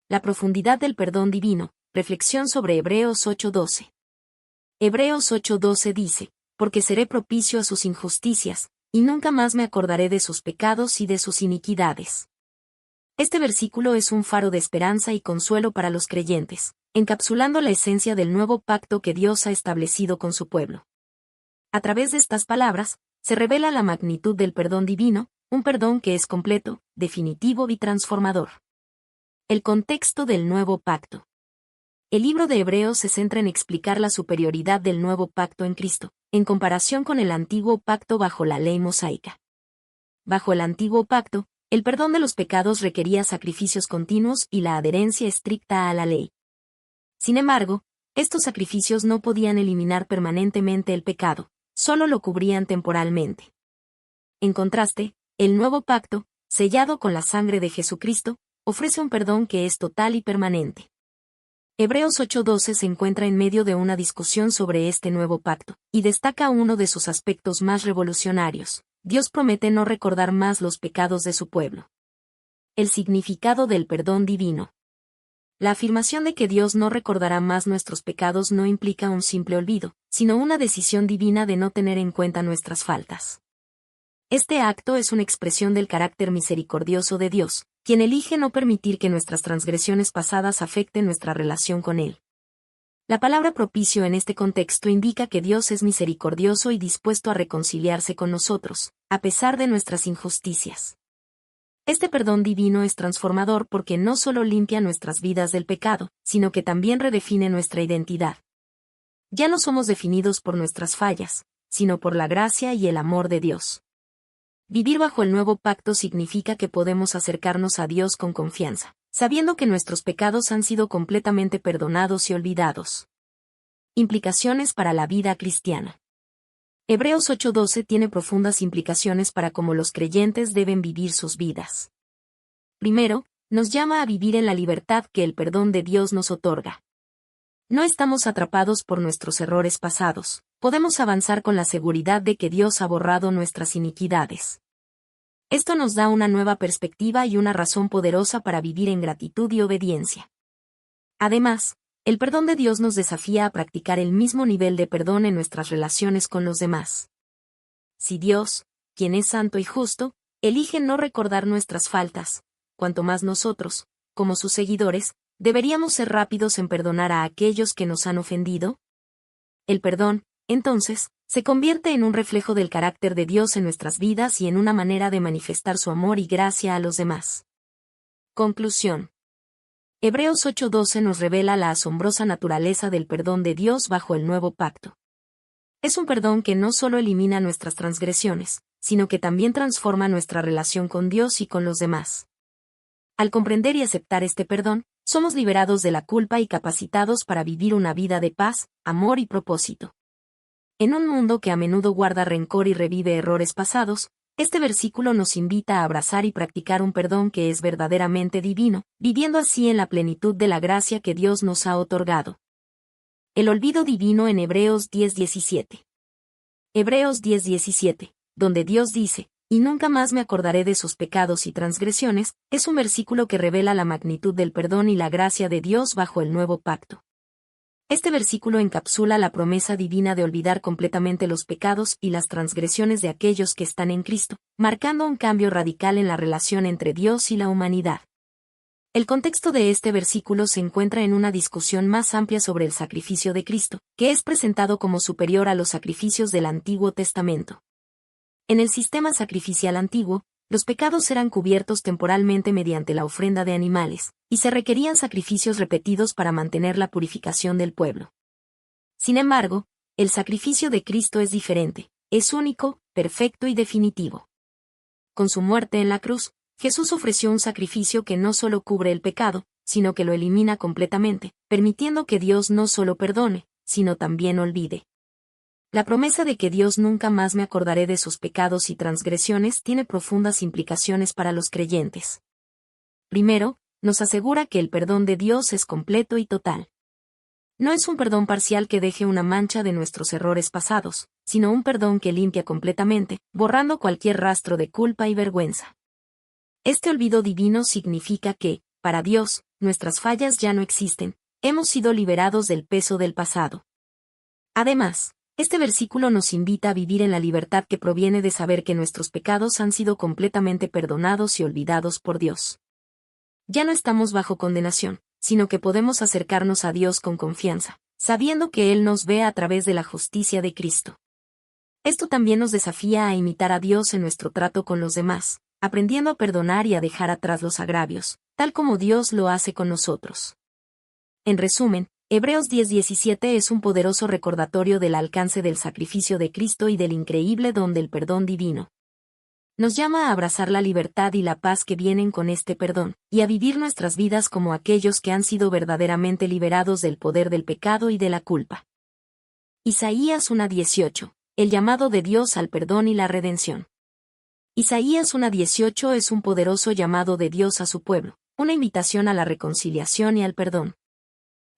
La profundidad del perdón divino. Reflexión sobre Hebreos 8:12. Hebreos 8:12 dice, porque seré propicio a sus injusticias, y nunca más me acordaré de sus pecados y de sus iniquidades. Este versículo es un faro de esperanza y consuelo para los creyentes, encapsulando la esencia del nuevo pacto que Dios ha establecido con su pueblo. A través de estas palabras, se revela la magnitud del perdón divino, un perdón que es completo, definitivo y transformador. El contexto del nuevo pacto. El libro de Hebreos se centra en explicar la superioridad del nuevo pacto en Cristo, en comparación con el antiguo pacto bajo la ley mosaica. Bajo el antiguo pacto, el perdón de los pecados requería sacrificios continuos y la adherencia estricta a la ley. Sin embargo, estos sacrificios no podían eliminar permanentemente el pecado, solo lo cubrían temporalmente. En contraste, el nuevo pacto, sellado con la sangre de Jesucristo, ofrece un perdón que es total y permanente. Hebreos 8:12 se encuentra en medio de una discusión sobre este nuevo pacto, y destaca uno de sus aspectos más revolucionarios. Dios promete no recordar más los pecados de su pueblo. El significado del perdón divino. La afirmación de que Dios no recordará más nuestros pecados no implica un simple olvido, sino una decisión divina de no tener en cuenta nuestras faltas. Este acto es una expresión del carácter misericordioso de Dios, quien elige no permitir que nuestras transgresiones pasadas afecten nuestra relación con Él. La palabra propicio en este contexto indica que Dios es misericordioso y dispuesto a reconciliarse con nosotros, a pesar de nuestras injusticias. Este perdón divino es transformador porque no solo limpia nuestras vidas del pecado, sino que también redefine nuestra identidad. Ya no somos definidos por nuestras fallas, sino por la gracia y el amor de Dios. Vivir bajo el nuevo pacto significa que podemos acercarnos a Dios con confianza, sabiendo que nuestros pecados han sido completamente perdonados y olvidados. Implicaciones para la vida cristiana. Hebreos 8:12 tiene profundas implicaciones para cómo los creyentes deben vivir sus vidas. Primero, nos llama a vivir en la libertad que el perdón de Dios nos otorga. No estamos atrapados por nuestros errores pasados, podemos avanzar con la seguridad de que Dios ha borrado nuestras iniquidades. Esto nos da una nueva perspectiva y una razón poderosa para vivir en gratitud y obediencia. Además, el perdón de Dios nos desafía a practicar el mismo nivel de perdón en nuestras relaciones con los demás. Si Dios, quien es santo y justo, elige no recordar nuestras faltas, cuanto más nosotros, como sus seguidores, deberíamos ser rápidos en perdonar a aquellos que nos han ofendido. El perdón, entonces, se convierte en un reflejo del carácter de Dios en nuestras vidas y en una manera de manifestar su amor y gracia a los demás. Conclusión. Hebreos 8:12 nos revela la asombrosa naturaleza del perdón de Dios bajo el nuevo pacto. Es un perdón que no solo elimina nuestras transgresiones, sino que también transforma nuestra relación con Dios y con los demás. Al comprender y aceptar este perdón, somos liberados de la culpa y capacitados para vivir una vida de paz, amor y propósito. En un mundo que a menudo guarda rencor y revive errores pasados, este versículo nos invita a abrazar y practicar un perdón que es verdaderamente divino, viviendo así en la plenitud de la gracia que Dios nos ha otorgado. El olvido divino en Hebreos 10:17. Hebreos 10:17, donde Dios dice, y nunca más me acordaré de sus pecados y transgresiones, es un versículo que revela la magnitud del perdón y la gracia de Dios bajo el nuevo pacto. Este versículo encapsula la promesa divina de olvidar completamente los pecados y las transgresiones de aquellos que están en Cristo, marcando un cambio radical en la relación entre Dios y la humanidad. El contexto de este versículo se encuentra en una discusión más amplia sobre el sacrificio de Cristo, que es presentado como superior a los sacrificios del Antiguo Testamento. En el sistema sacrificial antiguo, los pecados eran cubiertos temporalmente mediante la ofrenda de animales, y se requerían sacrificios repetidos para mantener la purificación del pueblo. Sin embargo, el sacrificio de Cristo es diferente, es único, perfecto y definitivo. Con su muerte en la cruz, Jesús ofreció un sacrificio que no solo cubre el pecado, sino que lo elimina completamente, permitiendo que Dios no solo perdone, sino también olvide. La promesa de que Dios nunca más me acordaré de sus pecados y transgresiones tiene profundas implicaciones para los creyentes. Primero, nos asegura que el perdón de Dios es completo y total. No es un perdón parcial que deje una mancha de nuestros errores pasados, sino un perdón que limpia completamente, borrando cualquier rastro de culpa y vergüenza. Este olvido divino significa que, Para Dios, nuestras fallas ya no existen, hemos sido liberados del peso del pasado. Además, este versículo nos invita a vivir en la libertad que proviene de saber que nuestros pecados han sido completamente perdonados y olvidados por Dios. Ya no estamos bajo condenación, sino que podemos acercarnos a Dios con confianza, sabiendo que Él nos ve a través de la justicia de Cristo. Esto también nos desafía a imitar a Dios en nuestro trato con los demás, aprendiendo a perdonar y a dejar atrás los agravios, tal como Dios lo hace con nosotros. En resumen, Hebreos 10:17 es un poderoso recordatorio del alcance del sacrificio de Cristo y del increíble don del perdón divino. Nos llama a abrazar la libertad y la paz que vienen con este perdón, y a vivir nuestras vidas como aquellos que han sido verdaderamente liberados del poder del pecado y de la culpa. Isaías 1:18. El llamado de Dios al perdón y la redención. Isaías 1:18 es un poderoso llamado de Dios a su pueblo, una invitación a la reconciliación y al perdón.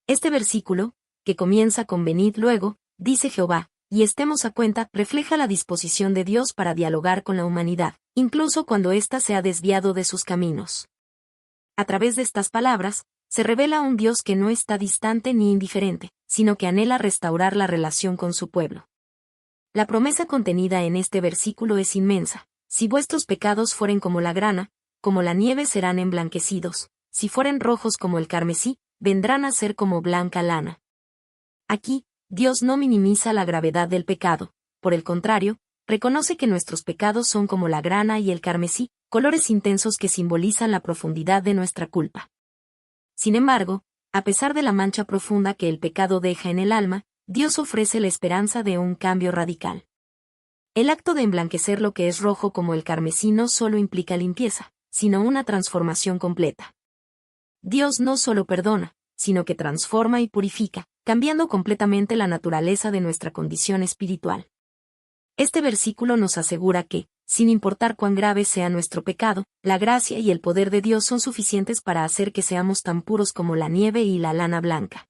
Este versículo, que comienza con venid luego, dice Jehová, y estemos a cuenta, refleja la disposición de Dios para dialogar con la humanidad, incluso cuando ésta se ha desviado de sus caminos. A través de estas palabras, se revela un Dios que no está distante ni indiferente, sino que anhela restaurar la relación con su pueblo. La promesa contenida en este versículo es inmensa. Si vuestros pecados fueren como la grana, como la nieve serán emblanquecidos, si fueren rojos como el carmesí, vendrán a ser como blanca lana. Aquí, Dios no minimiza la gravedad del pecado, por el contrario, reconoce que nuestros pecados son como la grana y el carmesí, colores intensos que simbolizan la profundidad de nuestra culpa. Sin embargo, a pesar de la mancha profunda que el pecado deja en el alma, Dios ofrece la esperanza de un cambio radical. El acto de emblanquecer lo que es rojo como el carmesí no solo implica limpieza, sino una transformación completa. Dios no solo perdona, sino que transforma y purifica, cambiando completamente la naturaleza de nuestra condición espiritual. Este versículo nos asegura que, sin importar cuán grave sea nuestro pecado, la gracia y el poder de Dios son suficientes para hacer que seamos tan puros como la nieve y la lana blanca.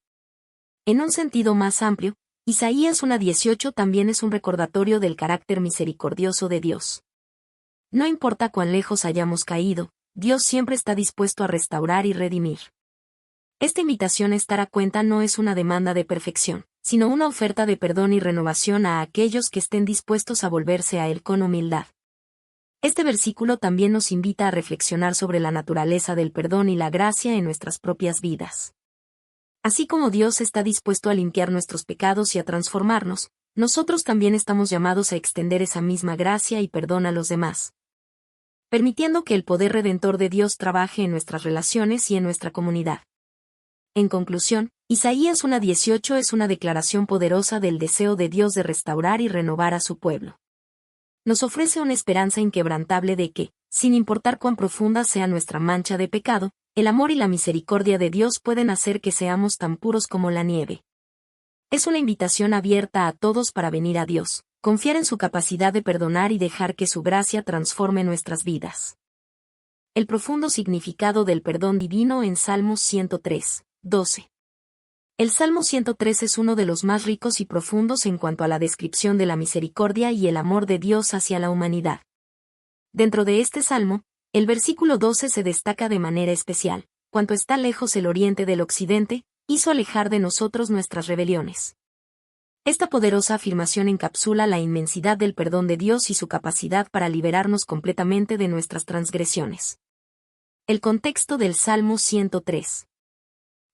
En un sentido más amplio, Isaías 1:18 también es un recordatorio del carácter misericordioso de Dios. No importa cuán lejos hayamos caído, Dios siempre está dispuesto a restaurar y redimir. Esta invitación a estar a cuenta no es una demanda de perfección, sino una oferta de perdón y renovación a aquellos que estén dispuestos a volverse a Él con humildad. Este versículo también nos invita a reflexionar sobre la naturaleza del perdón y la gracia en nuestras propias vidas. Así como Dios está dispuesto a limpiar nuestros pecados y a transformarnos, nosotros también estamos llamados a extender esa misma gracia y perdón a los demás, permitiendo que el poder redentor de Dios trabaje en nuestras relaciones y en nuestra comunidad. En conclusión, Isaías 1:18 es una declaración poderosa del deseo de Dios de restaurar y renovar a su pueblo. Nos ofrece una esperanza inquebrantable de que, sin importar cuán profunda sea nuestra mancha de pecado, el amor y la misericordia de Dios pueden hacer que seamos tan puros como la nieve. Es una invitación abierta a todos para venir a Dios, confiar en su capacidad de perdonar y dejar que su gracia transforme nuestras vidas. El profundo significado del perdón divino en Salmos 103:12. El Salmo 103 es uno de los más ricos y profundos en cuanto a la descripción de la misericordia y el amor de Dios hacia la humanidad. Dentro de este salmo, el versículo 12 se destaca de manera especial: cuanto está lejos el oriente del occidente, hizo alejar de nosotros nuestras rebeliones. Esta poderosa afirmación encapsula la inmensidad del perdón de Dios y su capacidad para liberarnos completamente de nuestras transgresiones. El contexto del Salmo 103.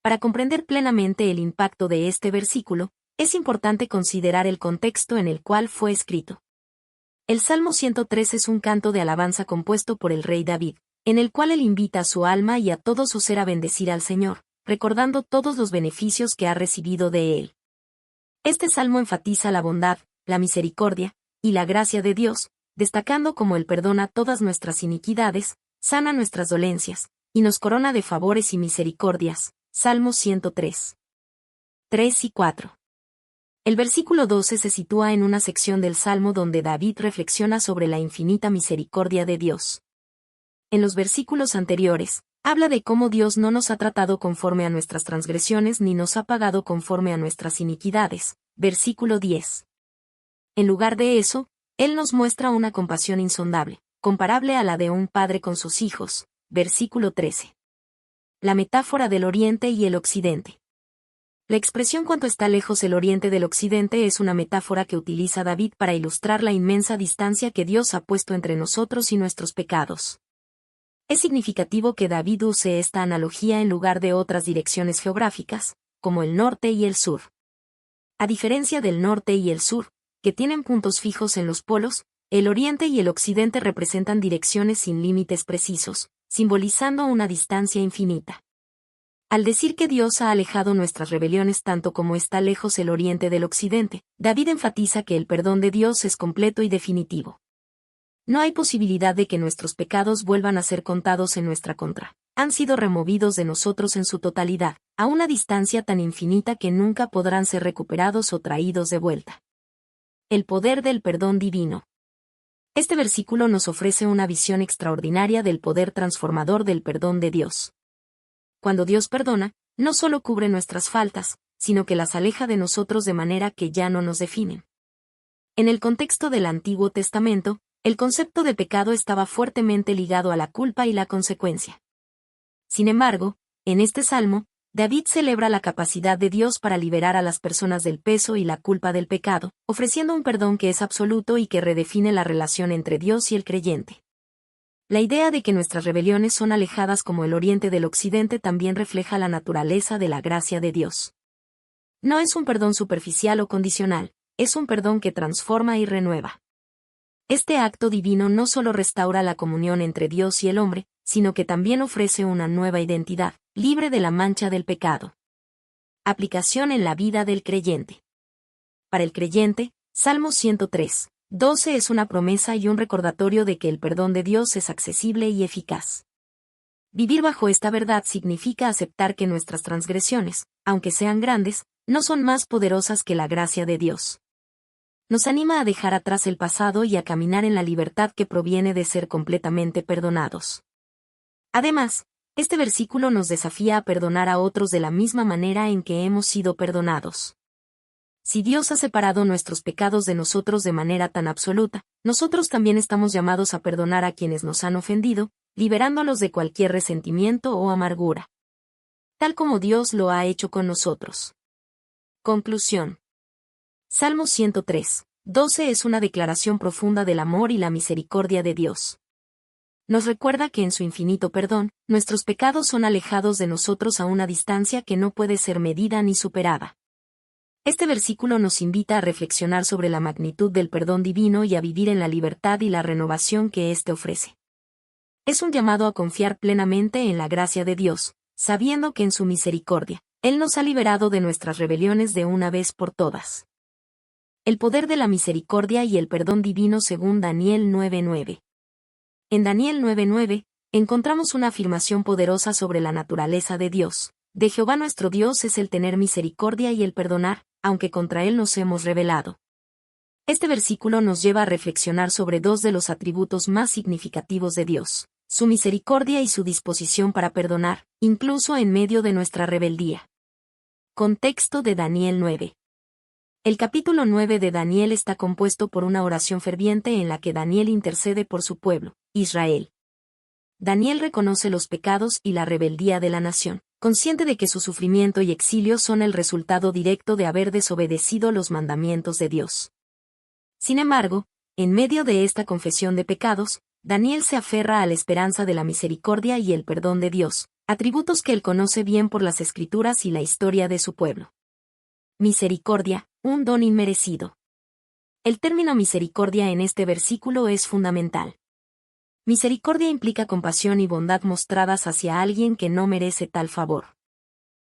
Para comprender plenamente el impacto de este versículo, es importante considerar el contexto en el cual fue escrito. El Salmo 103 es un canto de alabanza compuesto por el rey David, en el cual él invita a su alma y a todo su ser a bendecir al Señor, recordando todos los beneficios que ha recibido de él. Este salmo enfatiza la bondad, la misericordia y la gracia de Dios, destacando cómo Él perdona todas nuestras iniquidades, sana nuestras dolencias, y nos corona de favores y misericordias. Salmo 103. 3 y 4. El versículo 12 se sitúa en una sección del Salmo donde David reflexiona sobre la infinita misericordia de Dios. En los versículos anteriores, habla de cómo Dios no nos ha tratado conforme a nuestras transgresiones ni nos ha pagado conforme a nuestras iniquidades. Versículo 10. En lugar de eso, Él nos muestra una compasión insondable, comparable a la de un padre con sus hijos. Versículo 13. La metáfora del Oriente y el Occidente. La expresión cuánto está lejos el Oriente del Occidente es una metáfora que utiliza David para ilustrar la inmensa distancia que Dios ha puesto entre nosotros y nuestros pecados. Es significativo que David use esta analogía en lugar de otras direcciones geográficas, como el norte y el sur. A diferencia del norte y el sur, que tienen puntos fijos en los polos, el Oriente y el Occidente representan direcciones sin límites precisos, simbolizando una distancia infinita. Al decir que Dios ha alejado nuestras rebeliones tanto como está lejos el Oriente del Occidente, David enfatiza que el perdón de Dios es completo y definitivo. No hay posibilidad de que nuestros pecados vuelvan a ser contados en nuestra contra. Han sido removidos de nosotros en su totalidad, a una distancia tan infinita que nunca podrán ser recuperados o traídos de vuelta. El poder del perdón divino. Este versículo nos ofrece una visión extraordinaria del poder transformador del perdón de Dios. Cuando Dios perdona, no solo cubre nuestras faltas, sino que las aleja de nosotros de manera que ya no nos definen. En el contexto del Antiguo Testamento, el concepto de pecado estaba fuertemente ligado a la culpa y la consecuencia. Sin embargo, en este salmo, David celebra la capacidad de Dios para liberar a las personas del peso y la culpa del pecado, ofreciendo un perdón que es absoluto y que redefine la relación entre Dios y el creyente. La idea de que nuestras rebeliones son alejadas como el Oriente del Occidente también refleja la naturaleza de la gracia de Dios. No es un perdón superficial o condicional, es un perdón que transforma y renueva. Este acto divino no solo restaura la comunión entre Dios y el hombre, sino que también ofrece una nueva identidad, libre de la mancha del pecado. Aplicación en la vida del creyente. Para el creyente, Salmo 103, 12 es una promesa y un recordatorio de que el perdón de Dios es accesible y eficaz. Vivir bajo esta verdad significa aceptar que nuestras transgresiones, aunque sean grandes, no son más poderosas que la gracia de Dios. Nos anima a dejar atrás el pasado y a caminar en la libertad que proviene de ser completamente perdonados. Además, este versículo nos desafía a perdonar a otros de la misma manera en que hemos sido perdonados. Si Dios ha separado nuestros pecados de nosotros de manera tan absoluta, nosotros también estamos llamados a perdonar a quienes nos han ofendido, liberándolos de cualquier resentimiento o amargura. Tal como Dios lo ha hecho con nosotros. Conclusión. Salmo 103, 12 es una declaración profunda del amor y la misericordia de Dios. Nos recuerda que en su infinito perdón, nuestros pecados son alejados de nosotros a una distancia que no puede ser medida ni superada. Este versículo nos invita a reflexionar sobre la magnitud del perdón divino y a vivir en la libertad y la renovación que éste ofrece. Es un llamado a confiar plenamente en la gracia de Dios, sabiendo que en su misericordia, Él nos ha liberado de nuestras rebeliones de una vez por todas. El poder de la misericordia y el perdón divino según Daniel 9:9. En Daniel 9:9, encontramos una afirmación poderosa sobre la naturaleza de Dios. De Jehová nuestro Dios es el tener misericordia y el perdonar, aunque contra Él nos hemos rebelado. Este versículo nos lleva a reflexionar sobre dos de los atributos más significativos de Dios, su misericordia y su disposición para perdonar, incluso en medio de nuestra rebeldía. Contexto de Daniel 9. El capítulo 9 de Daniel está compuesto por una oración ferviente en la que Daniel intercede por su pueblo, Israel. Daniel reconoce los pecados y la rebeldía de la nación, consciente de que su sufrimiento y exilio son el resultado directo de haber desobedecido los mandamientos de Dios. Sin embargo, en medio de esta confesión de pecados, Daniel se aferra a la esperanza de la misericordia y el perdón de Dios, atributos que él conoce bien por las Escrituras y la historia de su pueblo. Misericordia, un don inmerecido. El término misericordia en este versículo es fundamental. Misericordia implica compasión y bondad mostradas hacia alguien que no merece tal favor.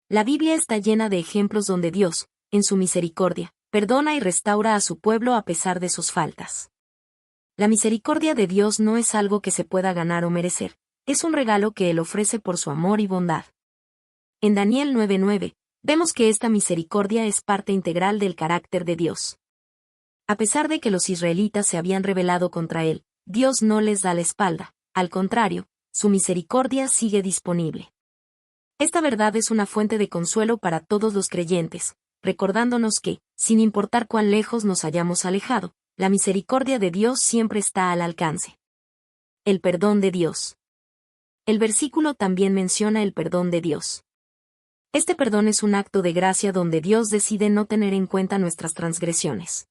La Biblia está llena de ejemplos donde Dios, en su misericordia, perdona y restaura a su pueblo a pesar de sus faltas. La misericordia de Dios no es algo que se pueda ganar o merecer, es un regalo que Él ofrece por su amor y bondad. En Daniel 9:9, vemos que esta misericordia es parte integral del carácter de Dios. A pesar de que los israelitas se habían rebelado contra Él, Dios no les da la espalda, al contrario, su misericordia sigue disponible. Esta verdad es una fuente de consuelo para todos los creyentes, recordándonos que, sin importar cuán lejos nos hayamos alejado, la misericordia de Dios siempre está al alcance. El perdón de Dios. El versículo también menciona el perdón de Dios. Este perdón es un acto de gracia donde Dios decide no tener en cuenta nuestras transgresiones.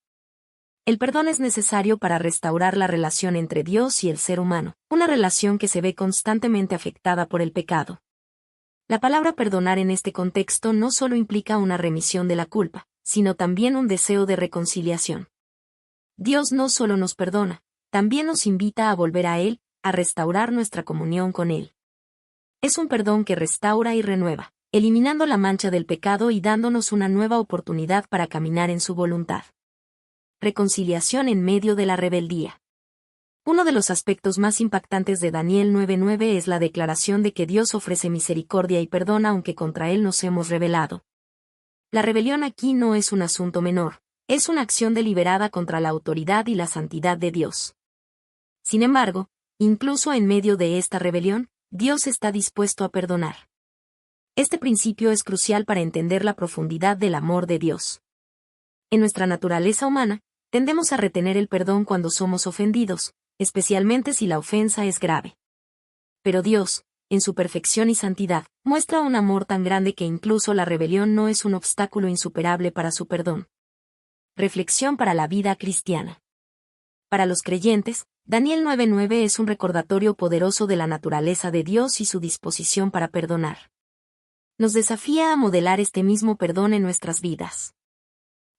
El perdón es necesario para restaurar la relación entre Dios y el ser humano, una relación que se ve constantemente afectada por el pecado. La palabra perdonar en este contexto no solo implica una remisión de la culpa, sino también un deseo de reconciliación. Dios no solo nos perdona, también nos invita a volver a Él, a restaurar nuestra comunión con Él. Es un perdón que restaura y renueva, eliminando la mancha del pecado y dándonos una nueva oportunidad para caminar en su voluntad. Reconciliación en medio de la rebeldía. Uno de los aspectos más impactantes de Daniel 9:9 es la declaración de que Dios ofrece misericordia y perdón aunque contra Él nos hemos rebelado. La rebelión aquí no es un asunto menor, es una acción deliberada contra la autoridad y la santidad de Dios. Sin embargo, incluso en medio de esta rebelión, Dios está dispuesto a perdonar. Este principio es crucial para entender la profundidad del amor de Dios. En nuestra naturaleza humana, tendemos a retener el perdón cuando somos ofendidos, especialmente si la ofensa es grave. Pero Dios, en su perfección y santidad, muestra un amor tan grande que incluso la rebelión no es un obstáculo insuperable para su perdón. Reflexión para la vida cristiana. Para los creyentes, Daniel 9:9 es un recordatorio poderoso de la naturaleza de Dios y su disposición para perdonar. Nos desafía a modelar este mismo perdón en nuestras vidas.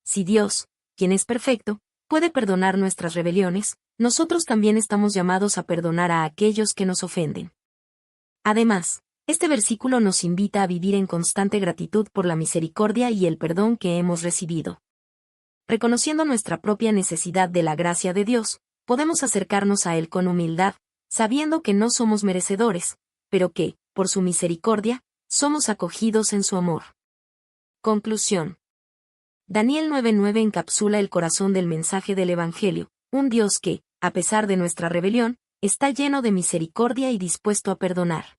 Si Dios, quien es perfecto, puede perdonar nuestras rebeliones, nosotros también estamos llamados a perdonar a aquellos que nos ofenden. Además, este versículo nos invita a vivir en constante gratitud por la misericordia y el perdón que hemos recibido. Reconociendo nuestra propia necesidad de la gracia de Dios, podemos acercarnos a Él con humildad, sabiendo que no somos merecedores, pero que, por su misericordia, somos acogidos en su amor. Conclusión. Daniel 9:9 encapsula el corazón del mensaje del Evangelio, un Dios que, a pesar de nuestra rebelión, está lleno de misericordia y dispuesto a perdonar.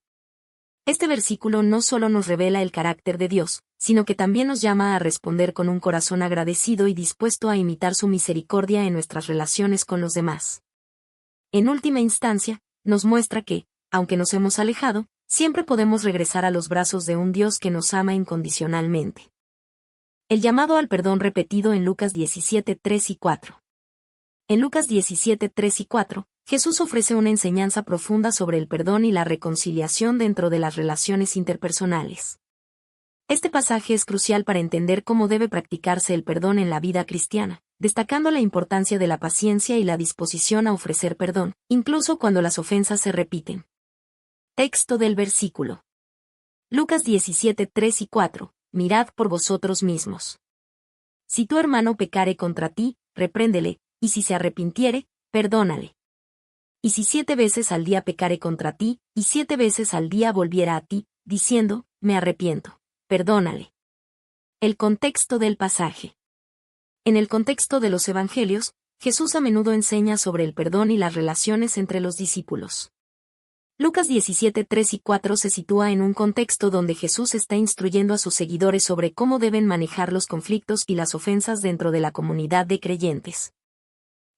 Este versículo no solo nos revela el carácter de Dios, sino que también nos llama a responder con un corazón agradecido y dispuesto a imitar su misericordia en nuestras relaciones con los demás. En última instancia, nos muestra que, aunque nos hemos alejado, siempre podemos regresar a los brazos de un Dios que nos ama incondicionalmente. El llamado al perdón repetido en Lucas 17:3 y 4. En Lucas 17:3 y 4, Jesús ofrece una enseñanza profunda sobre el perdón y la reconciliación dentro de las relaciones interpersonales. Este pasaje es crucial para entender cómo debe practicarse el perdón en la vida cristiana, destacando la importancia de la paciencia y la disposición a ofrecer perdón, incluso cuando las ofensas se repiten. Texto del versículo. Lucas 17:3 y 4. Mirad por vosotros mismos. Si tu hermano pecare contra ti, repréndele, y si se arrepintiere, perdónale. Y si 7 veces al día pecare contra ti, y 7 veces al día volviera a ti, diciendo, me arrepiento, perdónale. El contexto del pasaje. En el contexto de los Evangelios, Jesús a menudo enseña sobre el perdón y las relaciones entre los discípulos. Lucas 17:3 y 4 se sitúa en un contexto donde Jesús está instruyendo a sus seguidores sobre cómo deben manejar los conflictos y las ofensas dentro de la comunidad de creyentes.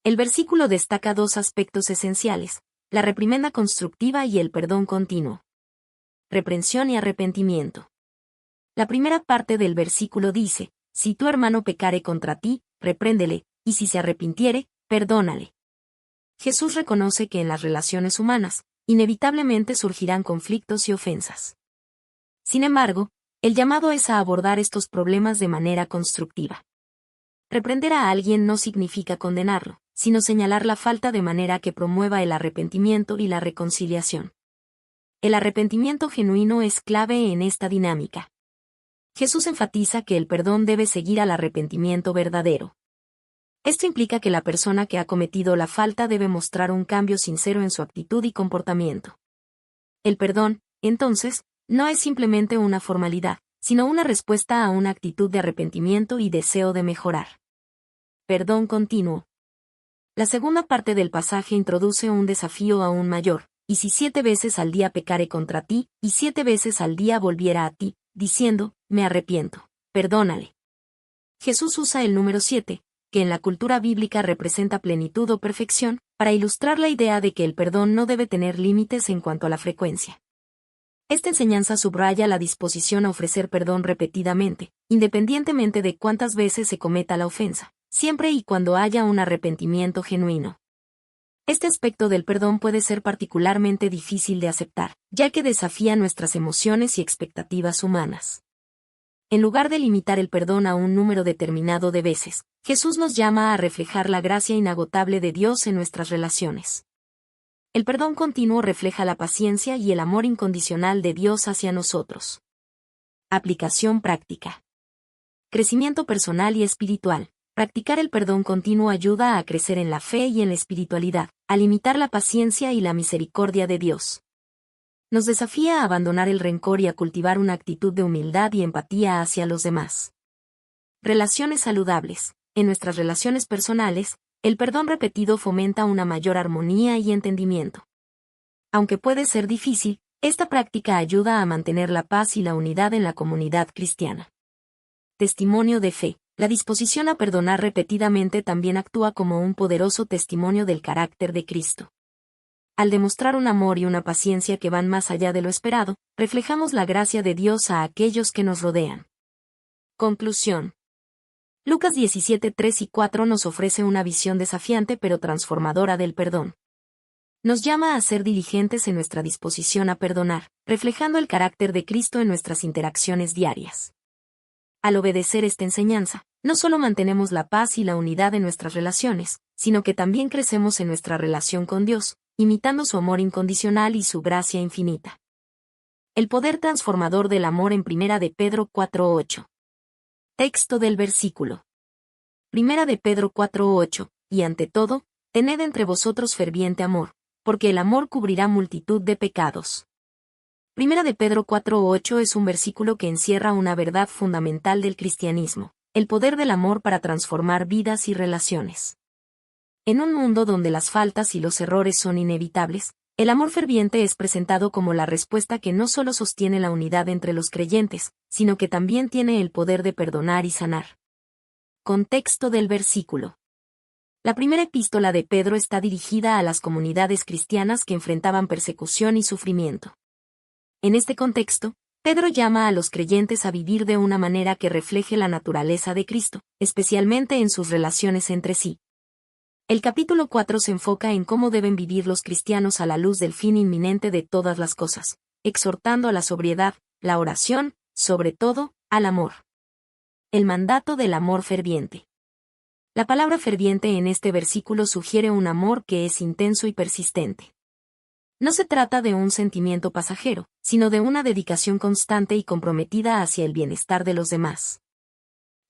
El versículo destaca 2 aspectos esenciales: la reprimenda constructiva y el perdón continuo. Reprensión y arrepentimiento. La primera parte del versículo dice, si tu hermano pecare contra ti, repréndele, y si se arrepintiere, perdónale. Jesús reconoce que en las relaciones humanas, inevitablemente surgirán conflictos y ofensas. Sin embargo, el llamado es a abordar estos problemas de manera constructiva. Reprender a alguien no significa condenarlo, sino señalar la falta de manera que promueva el arrepentimiento y la reconciliación. El arrepentimiento genuino es clave en esta dinámica. Jesús enfatiza que el perdón debe seguir al arrepentimiento verdadero. Esto implica que la persona que ha cometido la falta debe mostrar un cambio sincero en su actitud y comportamiento. El perdón, entonces, no es simplemente una formalidad, sino una respuesta a una actitud de arrepentimiento y deseo de mejorar. Perdón continuo. La segunda parte del pasaje introduce un desafío aún mayor, y si 7 veces al día pecare contra ti, y 7 veces al día volviera a ti, diciendo, me arrepiento, perdónale. Jesús usa el número 7, que en la cultura bíblica representa plenitud o perfección, para ilustrar la idea de que el perdón no debe tener límites en cuanto a la frecuencia. Esta enseñanza subraya la disposición a ofrecer perdón repetidamente, independientemente de cuántas veces se cometa la ofensa, siempre y cuando haya un arrepentimiento genuino. Este aspecto del perdón puede ser particularmente difícil de aceptar, ya que desafía nuestras emociones y expectativas humanas. En lugar de limitar el perdón a un número determinado de veces, Jesús nos llama a reflejar la gracia inagotable de Dios en nuestras relaciones. El perdón continuo refleja la paciencia y el amor incondicional de Dios hacia nosotros. Aplicación práctica. Crecimiento personal y espiritual. Practicar el perdón continuo ayuda a crecer en la fe y en la espiritualidad, a limitar la paciencia y la misericordia de Dios. Nos desafía a abandonar el rencor y a cultivar una actitud de humildad y empatía hacia los demás. Relaciones saludables. En nuestras relaciones personales, el perdón repetido fomenta una mayor armonía y entendimiento. Aunque puede ser difícil, esta práctica ayuda a mantener la paz y la unidad en la comunidad cristiana. Testimonio de fe. La disposición a perdonar repetidamente también actúa como un poderoso testimonio del carácter de Cristo. Al demostrar un amor y una paciencia que van más allá de lo esperado, reflejamos la gracia de Dios a aquellos que nos rodean. Conclusión. Lucas 17, 3 y 4 nos ofrece una visión desafiante pero transformadora del perdón. Nos llama a ser diligentes en nuestra disposición a perdonar, reflejando el carácter de Cristo en nuestras interacciones diarias. Al obedecer esta enseñanza, no solo mantenemos la paz y la unidad en nuestras relaciones, sino que también crecemos en nuestra relación con Dios, imitando su amor incondicional y su gracia infinita. El poder transformador del amor en 1 de Pedro 4:8. Texto del versículo. 1 de Pedro 4:8, y ante todo, tened entre vosotros ferviente amor, porque el amor cubrirá multitud de pecados. 1 de Pedro 4:8 es un versículo que encierra una verdad fundamental del cristianismo, el poder del amor para transformar vidas y relaciones. En un mundo donde las faltas y los errores son inevitables, el amor ferviente es presentado como la respuesta que no solo sostiene la unidad entre los creyentes, sino que también tiene el poder de perdonar y sanar. Contexto del versículo. La primera epístola de Pedro está dirigida a las comunidades cristianas que enfrentaban persecución y sufrimiento. En este contexto, Pedro llama a los creyentes a vivir de una manera que refleje la naturaleza de Cristo, especialmente en sus relaciones entre sí. El capítulo 4 se enfoca en cómo deben vivir los cristianos a la luz del fin inminente de todas las cosas, exhortando a la sobriedad, la oración, sobre todo, al amor. El mandato del amor ferviente. La palabra ferviente en este versículo sugiere un amor que es intenso y persistente. No se trata de un sentimiento pasajero, sino de una dedicación constante y comprometida hacia el bienestar de los demás.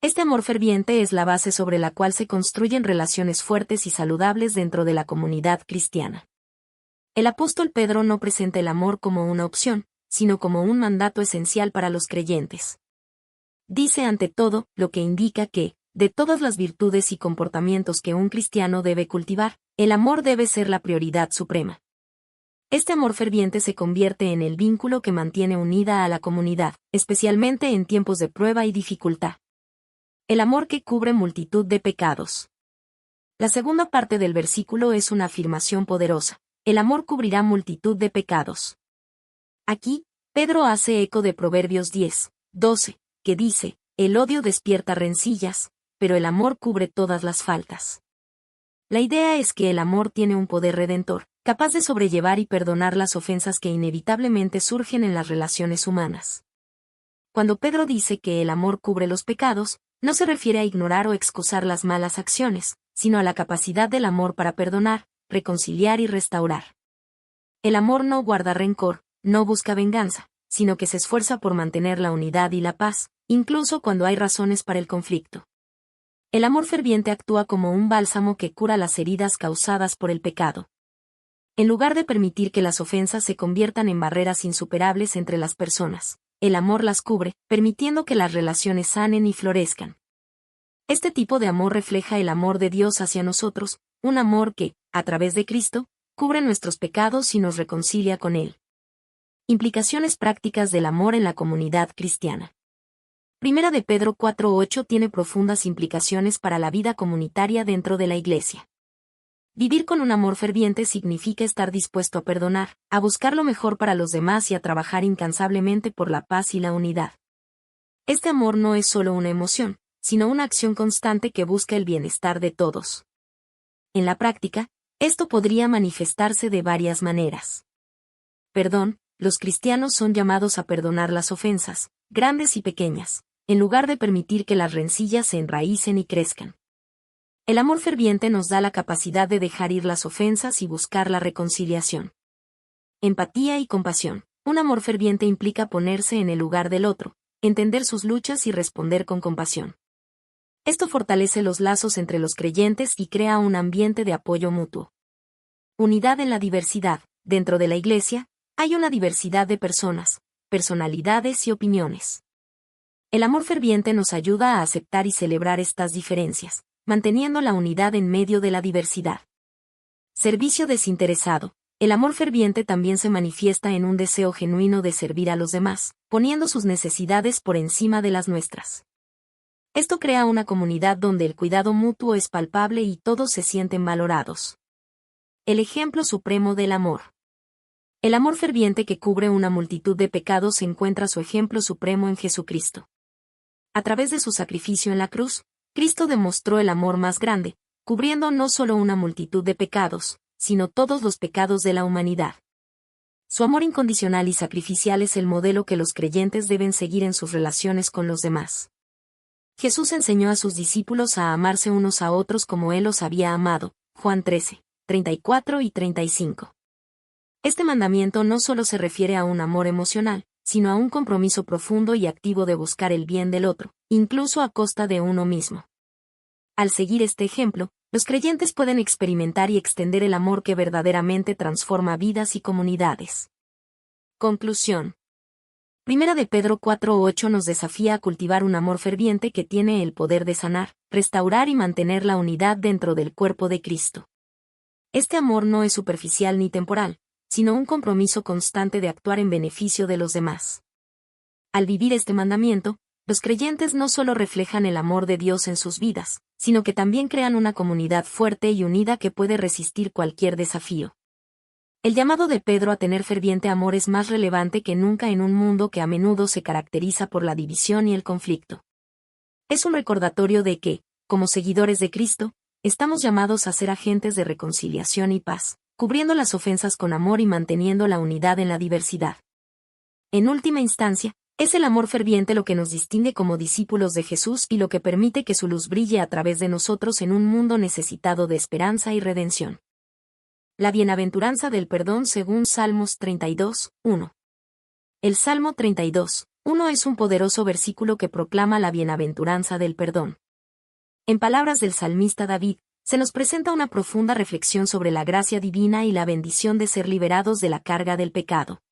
Este amor ferviente es la base sobre la cual se construyen relaciones fuertes y saludables dentro de la comunidad cristiana. El apóstol Pedro no presenta el amor como una opción, sino como un mandato esencial para los creyentes. Dice ante todo, lo que indica que, de todas las virtudes y comportamientos que un cristiano debe cultivar, el amor debe ser la prioridad suprema. Este amor ferviente se convierte en el vínculo que mantiene unida a la comunidad, especialmente en tiempos de prueba y dificultad. El amor que cubre multitud de pecados. La segunda parte del versículo es una afirmación poderosa. El amor cubrirá multitud de pecados. Aquí, Pedro hace eco de Proverbios 10, 12, que dice, el odio despierta rencillas, pero el amor cubre todas las faltas. La idea es que el amor tiene un poder redentor, capaz de sobrellevar y perdonar las ofensas que inevitablemente surgen en las relaciones humanas. Cuando Pedro dice que el amor cubre los pecados, no se refiere a ignorar o excusar las malas acciones, sino a la capacidad del amor para perdonar, reconciliar y restaurar. El amor no guarda rencor, no busca venganza, sino que se esfuerza por mantener la unidad y la paz, incluso cuando hay razones para el conflicto. El amor ferviente actúa como un bálsamo que cura las heridas causadas por el pecado. En lugar de permitir que las ofensas se conviertan en barreras insuperables entre las personas, el amor las cubre, permitiendo que las relaciones sanen y florezcan. Este tipo de amor refleja el amor de Dios hacia nosotros, un amor que, a través de Cristo, cubre nuestros pecados y nos reconcilia con Él. Implicaciones prácticas del amor en la comunidad cristiana. 1 de Pedro 4:8 tiene profundas implicaciones para la vida comunitaria dentro de la Iglesia. Vivir con un amor ferviente significa estar dispuesto a perdonar, a buscar lo mejor para los demás y a trabajar incansablemente por la paz y la unidad. Este amor no es solo una emoción, sino una acción constante que busca el bienestar de todos. En la práctica, esto podría manifestarse de varias maneras. Perdón: los cristianos son llamados a perdonar las ofensas, grandes y pequeñas, en lugar de permitir que las rencillas se enraícen y crezcan. El amor ferviente nos da la capacidad de dejar ir las ofensas y buscar la reconciliación. Empatía y compasión. Un amor ferviente implica ponerse en el lugar del otro, entender sus luchas y responder con compasión. Esto fortalece los lazos entre los creyentes y crea un ambiente de apoyo mutuo. Unidad en la diversidad. Dentro de la Iglesia, hay una diversidad de personas, personalidades y opiniones. El amor ferviente nos ayuda a aceptar y celebrar estas diferencias, manteniendo la unidad en medio de la diversidad. Servicio desinteresado. El amor ferviente también se manifiesta en un deseo genuino de servir a los demás, poniendo sus necesidades por encima de las nuestras. Esto crea una comunidad donde el cuidado mutuo es palpable y todos se sienten valorados. El ejemplo supremo del amor. El amor ferviente que cubre una multitud de pecados encuentra su ejemplo supremo en Jesucristo. A través de su sacrificio en la cruz, Cristo demostró el amor más grande, cubriendo no solo una multitud de pecados, sino todos los pecados de la humanidad. Su amor incondicional y sacrificial es el modelo que los creyentes deben seguir en sus relaciones con los demás. Jesús enseñó a sus discípulos a amarse unos a otros como Él los había amado, Juan 13, 34 y 35. Este mandamiento no solo se refiere a un amor emocional, sino a un compromiso profundo y activo de buscar el bien del otro, incluso a costa de uno mismo. Al seguir este ejemplo, los creyentes pueden experimentar y extender el amor que verdaderamente transforma vidas y comunidades. Conclusión. Primera de Pedro 4:8 nos desafía a cultivar un amor ferviente que tiene el poder de sanar, restaurar y mantener la unidad dentro del cuerpo de Cristo. Este amor no es superficial ni temporal, sino un compromiso constante de actuar en beneficio de los demás. Al vivir este mandamiento, los creyentes no solo reflejan el amor de Dios en sus vidas, sino que también crean una comunidad fuerte y unida que puede resistir cualquier desafío. El llamado de Pedro a tener ferviente amor es más relevante que nunca en un mundo que a menudo se caracteriza por la división y el conflicto. Es un recordatorio de que, como seguidores de Cristo, estamos llamados a ser agentes de reconciliación y paz, cubriendo las ofensas con amor y manteniendo la unidad en la diversidad. En última instancia, es el amor ferviente lo que nos distingue como discípulos de Jesús y lo que permite que su luz brille a través de nosotros en un mundo necesitado de esperanza y redención. La bienaventuranza del perdón según Salmos 32, 1. El Salmo 32, 1 es un poderoso versículo que proclama la bienaventuranza del perdón. En palabras del salmista David, se nos presenta una profunda reflexión sobre la gracia divina y la bendición de ser liberados de la carga del pecado.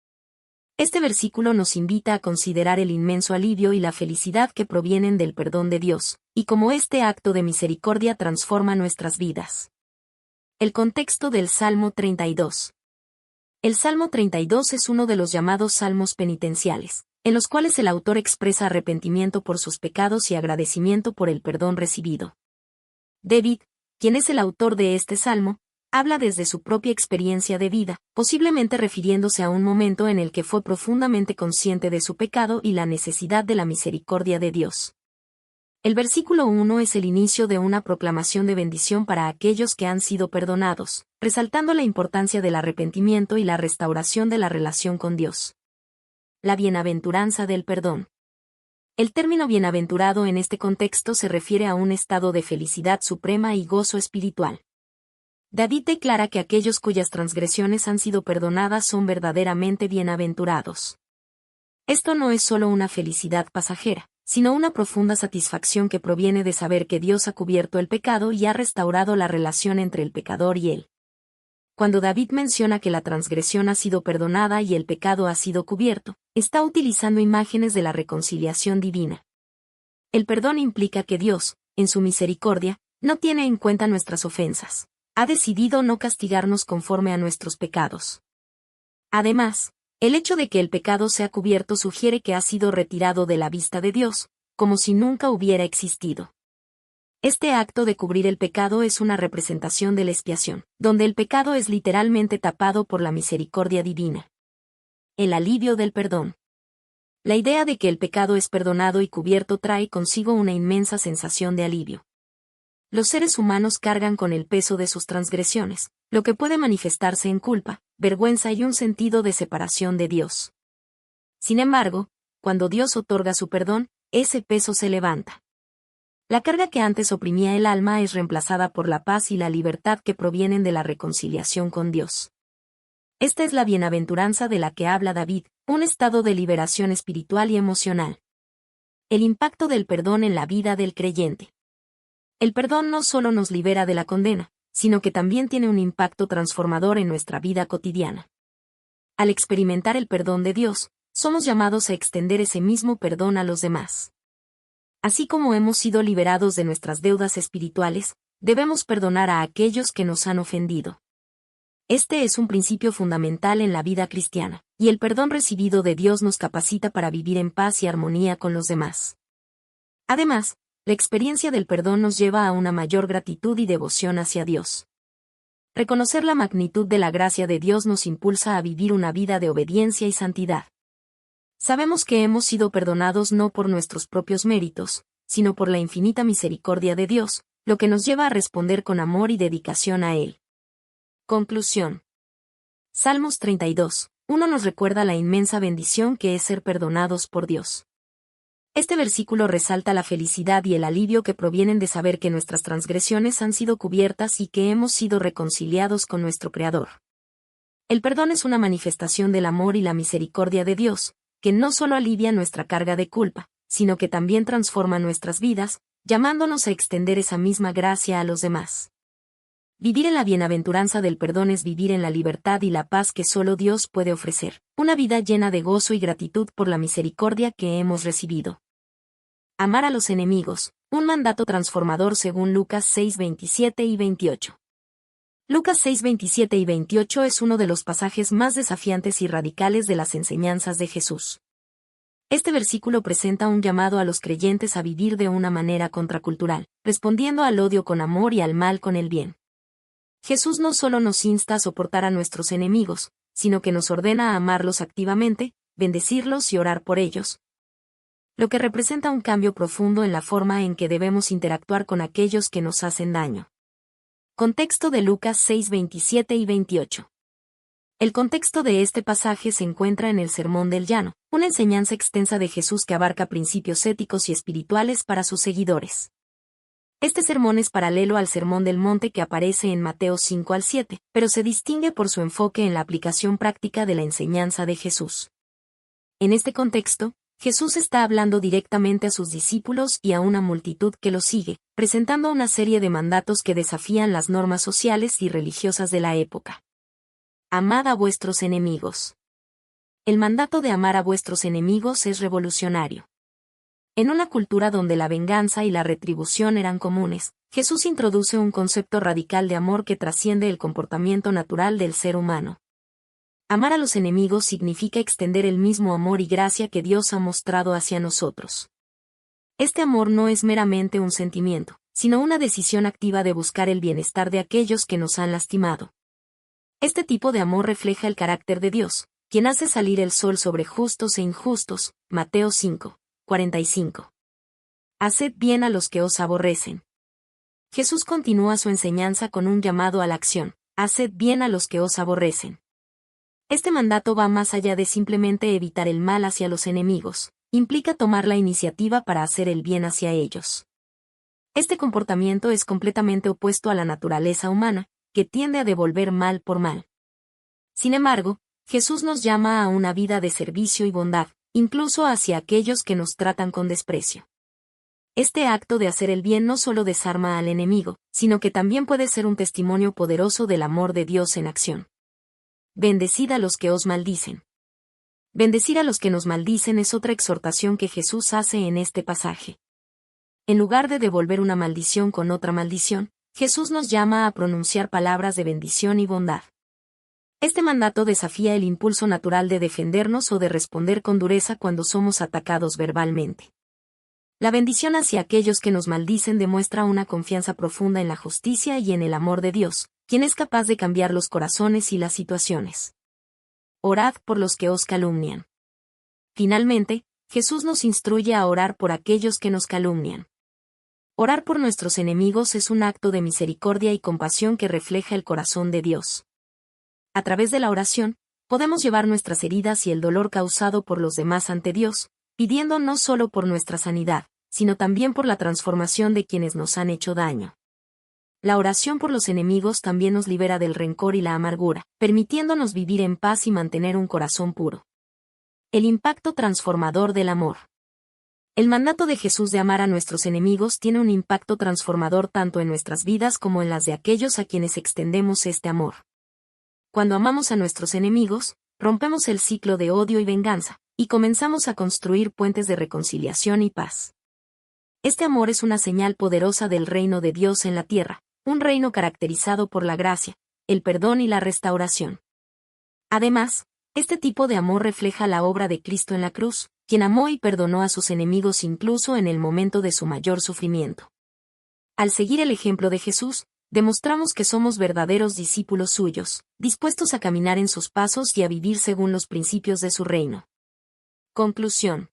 Este versículo nos invita a considerar el inmenso alivio y la felicidad que provienen del perdón de Dios, y cómo este acto de misericordia transforma nuestras vidas. El contexto del Salmo 32. El Salmo 32 es uno de los llamados salmos penitenciales, en los cuales el autor expresa arrepentimiento por sus pecados y agradecimiento por el perdón recibido. David, quien es el autor de este salmo, habla desde su propia experiencia de vida, posiblemente refiriéndose a un momento en el que fue profundamente consciente de su pecado y la necesidad de la misericordia de Dios. El versículo 1 es el inicio de una proclamación de bendición para aquellos que han sido perdonados, resaltando la importancia del arrepentimiento y la restauración de la relación con Dios. La bienaventuranza del perdón. El término bienaventurado en este contexto se refiere a un estado de felicidad suprema y gozo espiritual. David declara que aquellos cuyas transgresiones han sido perdonadas son verdaderamente bienaventurados. Esto no es solo una felicidad pasajera, sino una profunda satisfacción que proviene de saber que Dios ha cubierto el pecado y ha restaurado la relación entre el pecador y Él. Cuando David menciona que la transgresión ha sido perdonada y el pecado ha sido cubierto, está utilizando imágenes de la reconciliación divina. El perdón implica que Dios, en su misericordia, no tiene en cuenta nuestras ofensas. Ha decidido no castigarnos conforme a nuestros pecados. Además, el hecho de que el pecado sea cubierto sugiere que ha sido retirado de la vista de Dios, como si nunca hubiera existido. Este acto de cubrir el pecado es una representación de la expiación, donde el pecado es literalmente tapado por la misericordia divina. El alivio del perdón. La idea de que el pecado es perdonado y cubierto trae consigo una inmensa sensación de alivio. Los seres humanos cargan con el peso de sus transgresiones, lo que puede manifestarse en culpa, vergüenza y un sentido de separación de Dios. Sin embargo, cuando Dios otorga su perdón, ese peso se levanta. La carga que antes oprimía el alma es reemplazada por la paz y la libertad que provienen de la reconciliación con Dios. Esta es la bienaventuranza de la que habla David, un estado de liberación espiritual y emocional. El impacto del perdón en la vida del creyente. El perdón no solo nos libera de la condena, sino que también tiene un impacto transformador en nuestra vida cotidiana. Al experimentar el perdón de Dios, somos llamados a extender ese mismo perdón a los demás. Así como hemos sido liberados de nuestras deudas espirituales, debemos perdonar a aquellos que nos han ofendido. Este es un principio fundamental en la vida cristiana, y el perdón recibido de Dios nos capacita para vivir en paz y armonía con los demás. Además, la experiencia del perdón nos lleva a una mayor gratitud y devoción hacia Dios. Reconocer la magnitud de la gracia de Dios nos impulsa a vivir una vida de obediencia y santidad. Sabemos que hemos sido perdonados no por nuestros propios méritos, sino por la infinita misericordia de Dios, lo que nos lleva a responder con amor y dedicación a Él. Conclusión. Salmos 32, 1 nos recuerda la inmensa bendición que es ser perdonados por Dios. Este versículo resalta la felicidad y el alivio que provienen de saber que nuestras transgresiones han sido cubiertas y que hemos sido reconciliados con nuestro Creador. El perdón es una manifestación del amor y la misericordia de Dios, que no solo alivia nuestra carga de culpa, sino que también transforma nuestras vidas, llamándonos a extender esa misma gracia a los demás. Vivir en la bienaventuranza del perdón es vivir en la libertad y la paz que solo Dios puede ofrecer, una vida llena de gozo y gratitud por la misericordia que hemos recibido. Amar a los enemigos, un mandato transformador según Lucas 6, 27 y 28. Lucas 6, 27 y 28 es uno de los pasajes más desafiantes y radicales de las enseñanzas de Jesús. Este versículo presenta un llamado a los creyentes a vivir de una manera contracultural, respondiendo al odio con amor y al mal con el bien. Jesús no solo nos insta a soportar a nuestros enemigos, sino que nos ordena a amarlos activamente, bendecirlos y orar por ellos, lo que representa un cambio profundo en la forma en que debemos interactuar con aquellos que nos hacen daño. Contexto de Lucas 6, 27 y 28. El contexto de este pasaje se encuentra en el Sermón del Llano, una enseñanza extensa de Jesús que abarca principios éticos y espirituales para sus seguidores. Este sermón es paralelo al Sermón del Monte que aparece en Mateo 5 al 7, pero se distingue por su enfoque en la aplicación práctica de la enseñanza de Jesús. En este contexto, Jesús está hablando directamente a sus discípulos y a una multitud que lo sigue, presentando una serie de mandatos que desafían las normas sociales y religiosas de la época. Amad a vuestros enemigos. El mandato de amar a vuestros enemigos es revolucionario. En una cultura donde la venganza y la retribución eran comunes, Jesús introduce un concepto radical de amor que trasciende el comportamiento natural del ser humano. Amar a los enemigos significa extender el mismo amor y gracia que Dios ha mostrado hacia nosotros. Este amor no es meramente un sentimiento, sino una decisión activa de buscar el bienestar de aquellos que nos han lastimado. Este tipo de amor refleja el carácter de Dios, quien hace salir el sol sobre justos e injustos, Mateo 5, 45. Haced bien a los que os aborrecen. Jesús continúa su enseñanza con un llamado a la acción, haced bien a los que os aborrecen. Este mandato va más allá de simplemente evitar el mal hacia los enemigos, implica tomar la iniciativa para hacer el bien hacia ellos. Este comportamiento es completamente opuesto a la naturaleza humana, que tiende a devolver mal por mal. Sin embargo, Jesús nos llama a una vida de servicio y bondad, incluso hacia aquellos que nos tratan con desprecio. Este acto de hacer el bien no solo desarma al enemigo, sino que también puede ser un testimonio poderoso del amor de Dios en acción. Bendecid a los que os maldicen. Bendecir a los que nos maldicen es otra exhortación que Jesús hace en este pasaje. En lugar de devolver una maldición con otra maldición, Jesús nos llama a pronunciar palabras de bendición y bondad. Este mandato desafía el impulso natural de defendernos o de responder con dureza cuando somos atacados verbalmente. La bendición hacia aquellos que nos maldicen demuestra una confianza profunda en la justicia y en el amor de Dios, quien es capaz de cambiar los corazones y las situaciones. Orad por los que os calumnian. Finalmente, Jesús nos instruye a orar por aquellos que nos calumnian. Orar por nuestros enemigos es un acto de misericordia y compasión que refleja el corazón de Dios. A través de la oración, podemos llevar nuestras heridas y el dolor causado por los demás ante Dios, pidiendo no solo por nuestra sanidad, sino también por la transformación de quienes nos han hecho daño. La oración por los enemigos también nos libera del rencor y la amargura, permitiéndonos vivir en paz y mantener un corazón puro. El impacto transformador del amor. El mandato de Jesús de amar a nuestros enemigos tiene un impacto transformador tanto en nuestras vidas como en las de aquellos a quienes extendemos este amor. Cuando amamos a nuestros enemigos, rompemos el ciclo de odio y venganza, y comenzamos a construir puentes de reconciliación y paz. Este amor es una señal poderosa del reino de Dios en la tierra, un reino caracterizado por la gracia, el perdón y la restauración. Además, este tipo de amor refleja la obra de Cristo en la cruz, quien amó y perdonó a sus enemigos incluso en el momento de su mayor sufrimiento. Al seguir el ejemplo de Jesús, demostramos que somos verdaderos discípulos suyos, dispuestos a caminar en sus pasos y a vivir según los principios de su reino. Conclusión.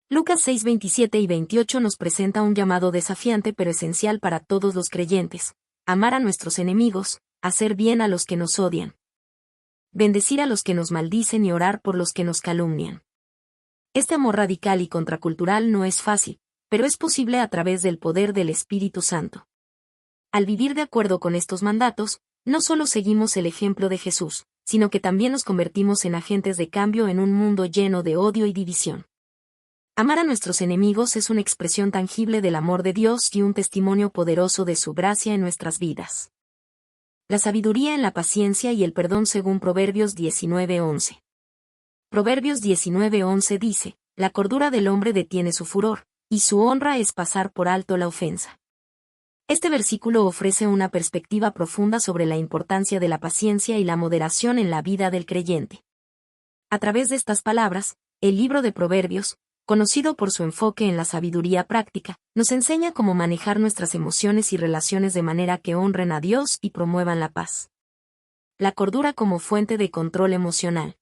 Lucas 6:27 y 28 nos presenta un llamado desafiante pero esencial para todos los creyentes: amar a nuestros enemigos, hacer bien a los que nos odian, bendecir a los que nos maldicen y orar por los que nos calumnian. Este amor radical y contracultural no es fácil, pero es posible a través del poder del Espíritu Santo. Al vivir de acuerdo con estos mandatos, no solo seguimos el ejemplo de Jesús, sino que también nos convertimos en agentes de cambio en un mundo lleno de odio y división. Amar a nuestros enemigos es una expresión tangible del amor de Dios y un testimonio poderoso de su gracia en nuestras vidas. La sabiduría en la paciencia y el perdón según Proverbios 19:11. Proverbios 19:11 dice: la cordura del hombre detiene su furor, y su honra es pasar por alto la ofensa. Este versículo ofrece una perspectiva profunda sobre la importancia de la paciencia y la moderación en la vida del creyente. A través de estas palabras, el libro de Proverbios, conocido por su enfoque en la sabiduría práctica, nos enseña cómo manejar nuestras emociones y relaciones de manera que honren a Dios y promuevan la paz. La cordura como fuente de control emocional.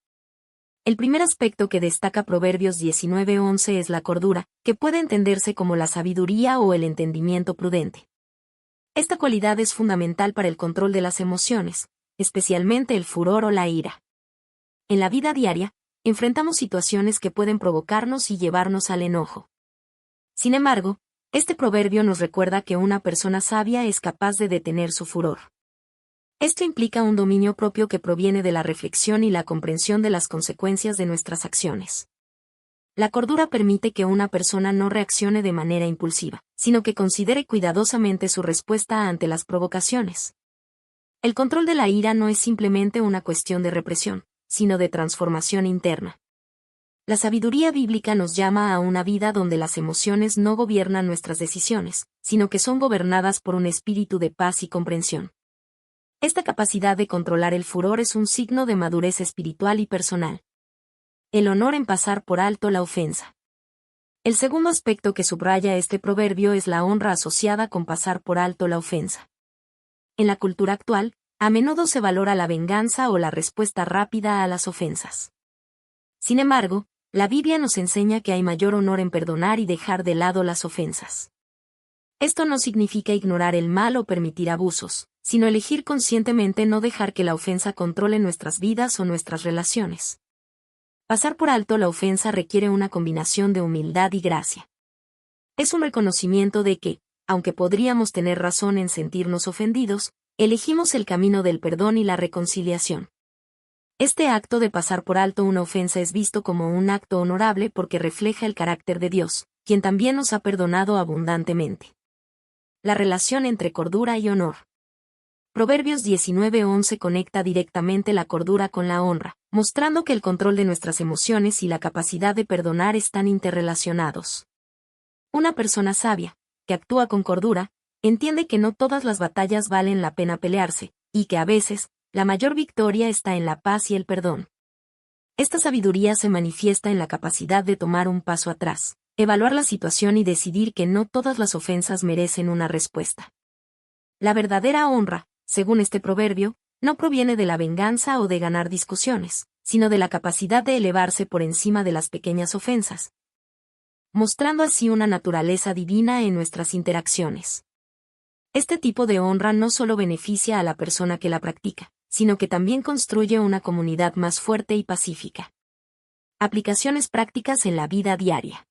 El primer aspecto que destaca Proverbios 19:11 es la cordura, que puede entenderse como la sabiduría o el entendimiento prudente. Esta cualidad es fundamental para el control de las emociones, especialmente el furor o la ira. En la vida diaria, enfrentamos situaciones que pueden provocarnos y llevarnos al enojo. Sin embargo, este proverbio nos recuerda que una persona sabia es capaz de detener su furor. Esto implica un dominio propio que proviene de la reflexión y la comprensión de las consecuencias de nuestras acciones. La cordura permite que una persona no reaccione de manera impulsiva, sino que considere cuidadosamente su respuesta ante las provocaciones. El control de la ira no es simplemente una cuestión de represión, sino de transformación interna. La sabiduría bíblica nos llama a una vida donde las emociones no gobiernan nuestras decisiones, sino que son gobernadas por un espíritu de paz y comprensión. Esta capacidad de controlar el furor es un signo de madurez espiritual y personal. El honor en pasar por alto la ofensa. El segundo aspecto que subraya este proverbio es la honra asociada con pasar por alto la ofensa. En la cultura actual, a menudo se valora la venganza o la respuesta rápida a las ofensas. Sin embargo, la Biblia nos enseña que hay mayor honor en perdonar y dejar de lado las ofensas. Esto no significa ignorar el mal o permitir abusos, sino elegir conscientemente no dejar que la ofensa controle nuestras vidas o nuestras relaciones. Pasar por alto la ofensa requiere una combinación de humildad y gracia. Es un reconocimiento de que, aunque podríamos tener razón en sentirnos ofendidos, elegimos el camino del perdón y la reconciliación. Este acto de pasar por alto una ofensa es visto como un acto honorable porque refleja el carácter de Dios, quien también nos ha perdonado abundantemente. La relación entre cordura y honor. Proverbios 19:11 conecta directamente la cordura con la honra, mostrando que el control de nuestras emociones y la capacidad de perdonar están interrelacionados. Una persona sabia, que actúa con cordura, entiende que no todas las batallas valen la pena pelearse, y que a veces, la mayor victoria está en la paz y el perdón. Esta sabiduría se manifiesta en la capacidad de tomar un paso atrás, evaluar la situación y decidir que no todas las ofensas merecen una respuesta. La verdadera honra, según este proverbio, no proviene de la venganza o de ganar discusiones, sino de la capacidad de elevarse por encima de las pequeñas ofensas, mostrando así una naturaleza divina en nuestras interacciones. Este tipo de honra no solo beneficia a la persona que la practica, sino que también construye una comunidad más fuerte y pacífica. Aplicaciones prácticas en la vida diaria.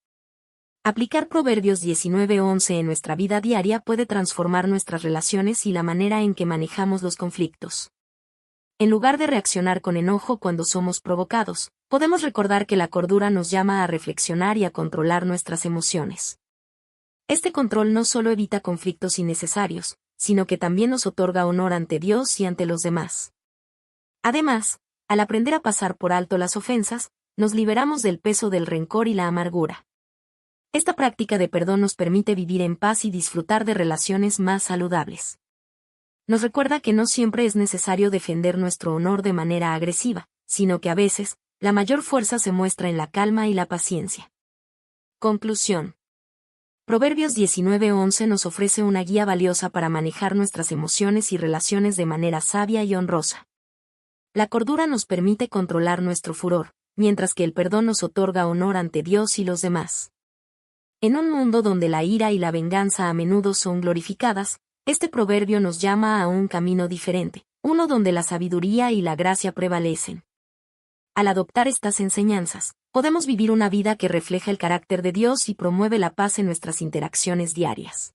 Aplicar Proverbios 19:11 en nuestra vida diaria puede transformar nuestras relaciones y la manera en que manejamos los conflictos. En lugar de reaccionar con enojo cuando somos provocados, podemos recordar que la cordura nos llama a reflexionar y a controlar nuestras emociones. Este control no solo evita conflictos innecesarios, sino que también nos otorga honor ante Dios y ante los demás. Además, al aprender a pasar por alto las ofensas, nos liberamos del peso del rencor y la amargura. Esta práctica de perdón nos permite vivir en paz y disfrutar de relaciones más saludables. Nos recuerda que no siempre es necesario defender nuestro honor de manera agresiva, sino que a veces, la mayor fuerza se muestra en la calma y la paciencia. Conclusión. Proverbios 19:11 nos ofrece una guía valiosa para manejar nuestras emociones y relaciones de manera sabia y honrosa. La cordura nos permite controlar nuestro furor, mientras que el perdón nos otorga honor ante Dios y los demás. En un mundo donde la ira y la venganza a menudo son glorificadas, este proverbio nos llama a un camino diferente, uno donde la sabiduría y la gracia prevalecen. Al adoptar estas enseñanzas, podemos vivir una vida que refleja el carácter de Dios y promueve la paz en nuestras interacciones diarias.